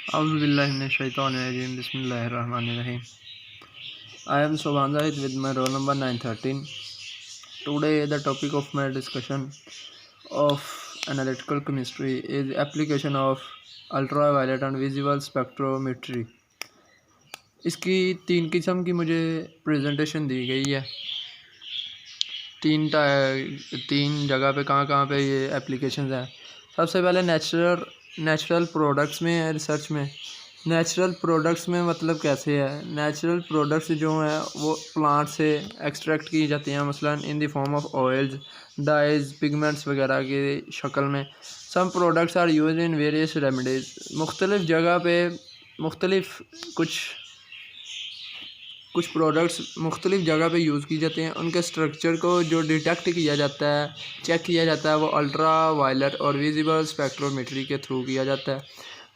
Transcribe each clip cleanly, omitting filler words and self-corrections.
Auzubillahiminash-shaytanir-rajim. Bismillahir-rahmanir-rahim. I am Sobhan Zahid with my roll number 913. Today the topic of my discussion of analytical chemistry is application of ultraviolet and visible spectrometry. इसकी 3 किस्म की मुझे presentation दी गई है। तीन जगह पे कहाँ पे ये एप्लीकेशंस हैं। सबसे पहले नेचुरल प्रोडक्ट्स में है। रिसर्च में नेचुरल प्रोडक्ट्स में मतलब कैसे है, नेचुरल प्रोडक्ट्स जो हैं वो प्लांट से एक्सट्रैक्ट की जाती हैं, मसलन in the form of oils, dyes, pigments वगैरह की शक्ल में। Some products are use in various remedies. मुख्तलिफ़ जगह पे मुख्तलिफ कुछ प्रोडक्ट्स मुख्तलिफ़ जगह पे यूज़ की जाते हैं। उनके स्ट्रक्चर को जो डिटेक्ट किया जाता है, चेक किया जाता है, वो अल्ट्रा वायलेट और विजिबल स्पेक्ट्रोमेट्री के थ्रू किया जाता है।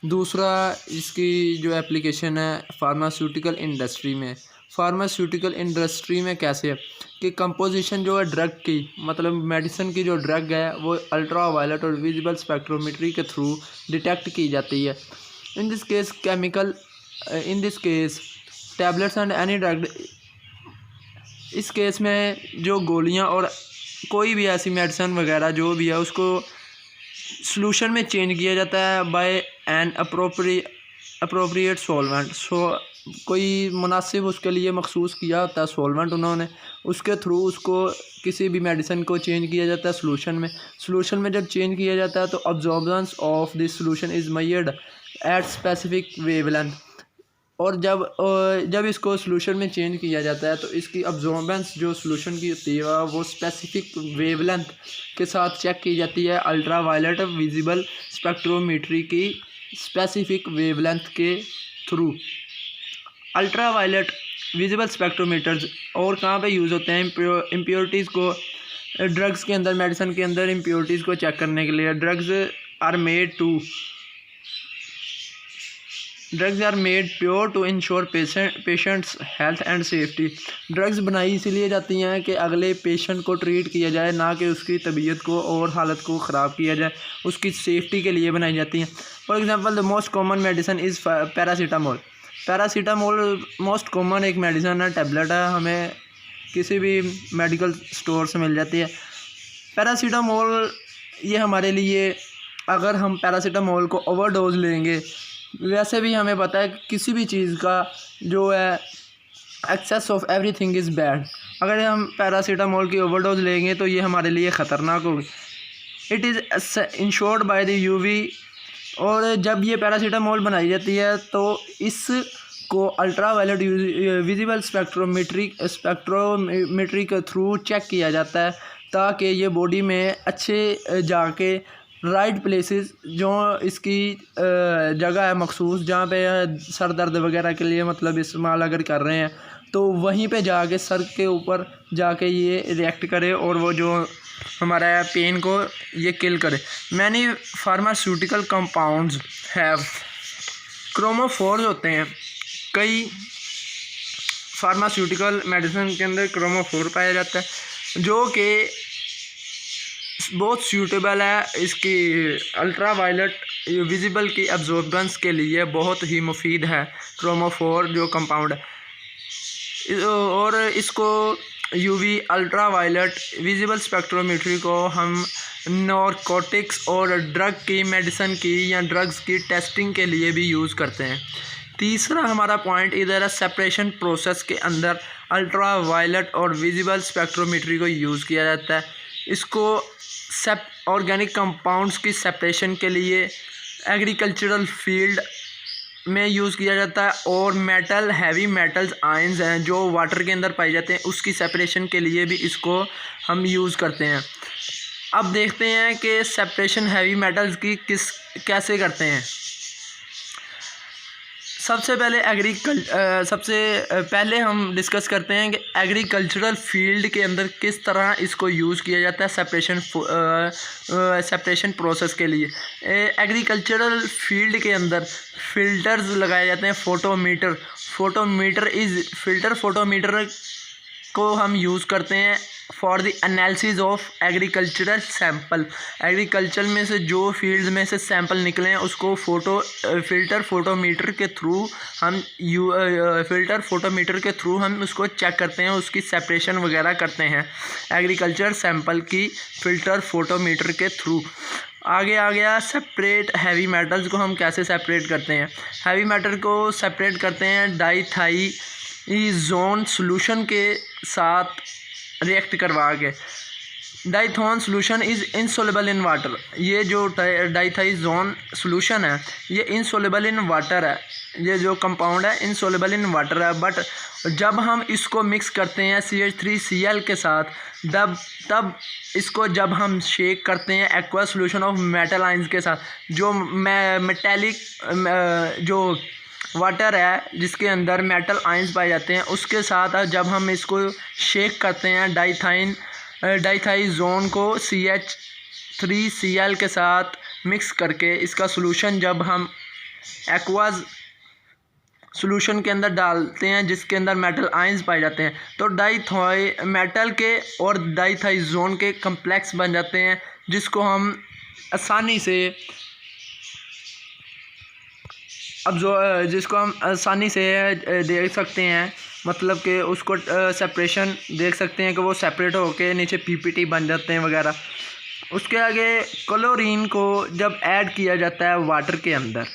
दूसरा, इसकी जो एप्लीकेशन है फार्मास्यूटिकल इंडस्ट्री में। फार्मास्यूटिकल इंडस्ट्री में कैसे है कि कंपोजिशन जो है ड्रग की, मतलब मेडिसिन की जो ड्रग है, वो अल्ट्रा वायलेट और विजिबल स्पेक्ट्रोमेट्री के थ्रू डिटेक्ट की जाती है। In this case tablets and any drug. इस केस में जो गोलियां और कोई भी ऐसी मेडिसिन वगैरह जो भी है उसको सॉल्यूशन में चेंज किया जाता है बाय एन अप्रोप्रिएट सॉल्वेंट। कोई मुनासिब उसके लिए मखसूस किया होता है सॉल्वेंट उन्होंने, उसके थ्रू उसको किसी भी मेडिसिन को चेंज किया जाता है सॉल्यूशन में जब चेंज किया जाता है तो absorbance of this solution is measured at specific wavelength. और जब इसको सॉल्यूशन में चेंज किया जाता है तो इसकी अब्जॉर्बेंस जो सॉल्यूशन की होती है वो स्पेसिफिक वेवलेंथ के साथ चेक की जाती है अल्ट्रा वायलेट विजिबल स्पेक्ट्रोमेट्री की स्पेसिफिक वेवलेंथ के through. Ultraviolet visible spectrometers और कहाँ पे यूज़ होते हैं? इम्प्योरिटीज़ को ड्रग्स के अंदर, मेडिसिन के अंदर इम्प्योरिटीज़ को चेक करने के लिए। Drugs are made pure to ensure patients health and safety. Drugs बनाई इसीलिए जाती हैं कि अगले पेशेंट को ट्रीट किया जाए, ना कि उसकी तबीयत को और हालत को ख़राब किया जाए, उसकी सेफ्टी के लिए बनाई जाती हैं। For example the most common medicine is paracetamol most common एक मेडिसिन है, टैबलेट है, हमें किसी भी मेडिकल स्टोर से मिल जाती है। पैरासीटामोल ये हमारे लिए, अगर हम पैरासीटामोल को ओवरडोज लेंगे, वैसे भी हमें पता है कि किसी भी चीज़ का जो है excess of everything is bad. अगर हम पैरासीटामोल की ओवरडोज लेंगे तो ये हमारे लिए ख़तरनाक होगी। It is insured by the UV. और जब ये पैरासीटामोल बनाई जाती है तो इसको अल्ट्रा वायलेट विजिबल स्पेक्ट्रोमेट्री के थ्रू चेक किया जाता है ताकि ये बॉडी में अच्छे जाके राइट प्लेसेस जो इसकी जगह है मखसूस, जहाँ पे सर दर्द वगैरह के लिए मतलब इस्तेमाल अगर कर रहे हैं तो वहीं पे जाके सर के ऊपर जाके ये रिएक्ट करे और वो जो हमारा पेन को ये किल करे। Many pharmaceutical compounds have chromophores होते हैं। कई फार्मास्यूटिकल मेडिसिन के अंदर क्रोमोफोर पाया जाता है जो कि बहुत सूटेबल है इसकी अल्ट्रा वायलेट विजिबल की एब्जॉर्बेंस के लिए, बहुत ही मुफीद है क्रोमोफोर जो कंपाउंड है। और इसको UV ultraviolet visible spectrometry को हम नारकोटिक्स और ड्रग की, मेडिसिन की या ड्रग्स की टेस्टिंग के लिए भी यूज़ करते हैं। तीसरा हमारा पॉइंट इधर है सेपरेशन प्रोसेस के अंदर अल्ट्रा वायलेट और विजिबल स्पेक्ट्रोमेट्री को यूज़ किया जाता है। इसको ऑर्गेनिक कंपाउंड्स की सेपरेशन के लिए एग्रीकल्चरल फील्ड में यूज़ किया जाता है और हैवी मेटल्स आयंस हैं जो वाटर के अंदर पाए जाते हैं, उसकी सेपरेशन के लिए भी इसको हम यूज़ करते हैं। अब देखते हैं कि सेपरेशन हैवी मेटल्स की कैसे करते हैं। सबसे पहले हम डिस्कस करते हैं कि एग्रीकल्चरल फील्ड के अंदर किस तरह इसको यूज़ किया जाता है सेपरेशन प्रोसेस के लिए। एग्रीकल्चरल फील्ड के अंदर फ़िल्टर्स लगाए जाते हैं। फोटोमीटर को हम यूज़ करते हैं for the analysis of agricultural sample. Agriculture में से जो फील्ड में से सैंपल निकले हैं उसको फ़िल्टर फोटोमीटर के थ्रू हम उसको चेक करते हैं, उसकी सेपरेशन वगैरह करते हैं एग्रीकल्चर सैंपल की फ़िल्टर फोटोमीटर के थ्रू। आगे आ गया सेपरेट हैवी मेटल्स को हम कैसे सेपरेट करते हैं। हैवी मेटल को सेपरेट करते हैं डाइथाइज़ोन सॉल्यूशन के साथ रिएक्ट करवा के। Dithizone solution is insoluble in water. ये जो डाइथाइज़ोन सॉल्यूशन है ये इनसोल्युबल इन वाटर है, ये जो कंपाउंड है इनसोल्युबल इन वाटर है। बट जब हम इसको मिक्स करते हैं CH3Cl के साथ तब इसको जब हम शेक करते हैं aqua solution of metal ions के साथ, जो मेटेलिक जो वाटर है जिसके अंदर मेटल आयंस पाए जाते हैं उसके साथ जब हम इसको शेक करते हैं डाइथाइज़ोन को CH3Cl के साथ मिक्स करके, इसका सॉल्यूशन जब हम एक्वाज सॉल्यूशन के अंदर डालते हैं जिसके अंदर मेटल आयंस पाए जाते हैं, तो मेटल के और डाइथाइज़ोन के कम्प्लेक्स बन जाते हैं जिसको हम आसानी से देख सकते हैं। मतलब कि उसको सेपरेशन देख सकते हैं कि वो सेपरेट होके नीचे PPT बन जाते हैं वगैरह। उसके आगे क्लोरीन को जब ऐड किया जाता है वाटर के अंदर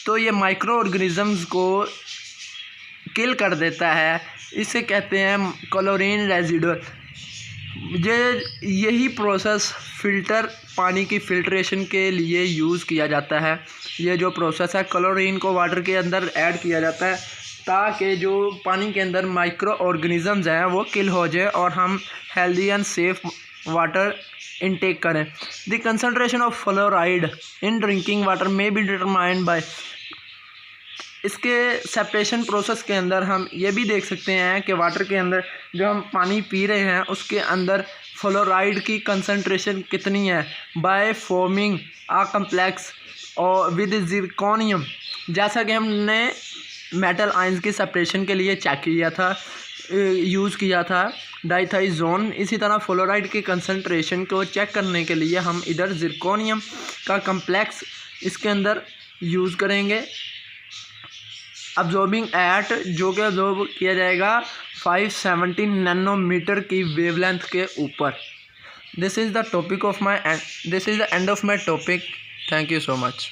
तो ये माइक्रो ऑर्गेनिज़म्स को किल कर देता है, इसे कहते हैं क्लोरीन रेजिडुअल। यही प्रोसेस पानी की फ़िल्ट्रेशन के लिए यूज़ किया जाता है। ये जो प्रोसेस है क्लोरीन को वाटर के अंदर ऐड किया जाता है ताकि जो पानी के अंदर माइक्रो ऑर्गेनिज़म्स हैं वो किल हो जाए और हम healthy and safe water intake करें। The concentration of fluoride in drinking water में बी डिटरमाइंड बाय। इसके सेपरेशन प्रोसेस के अंदर हम ये भी देख सकते हैं कि वाटर के अंदर जो हम पानी पी रहे हैं उसके अंदर फ्लोराइड की कंसंट्रेशन कितनी है बाय फॉर्मिंग आ कम्प्लेक्स और विद जिरकोनियम। जैसा कि हमने मेटल आयंस की सेपरेशन के लिए चेक किया था, यूज़ किया था डाइथाइज़ोन, इसी तरह फ्लोराइड की कंसंट्रेशन को चेक करने के लिए हम इधर जिरकोनियम का कम्प्लेक्स इसके अंदर यूज़ करेंगे। अब्जॉर्बिंग एट, जो कि अब्जॉर्ब किया जाएगा 570 नैनोमीटर की वेवलेंथ के ऊपर। This is the end of my topic. Thank you so much.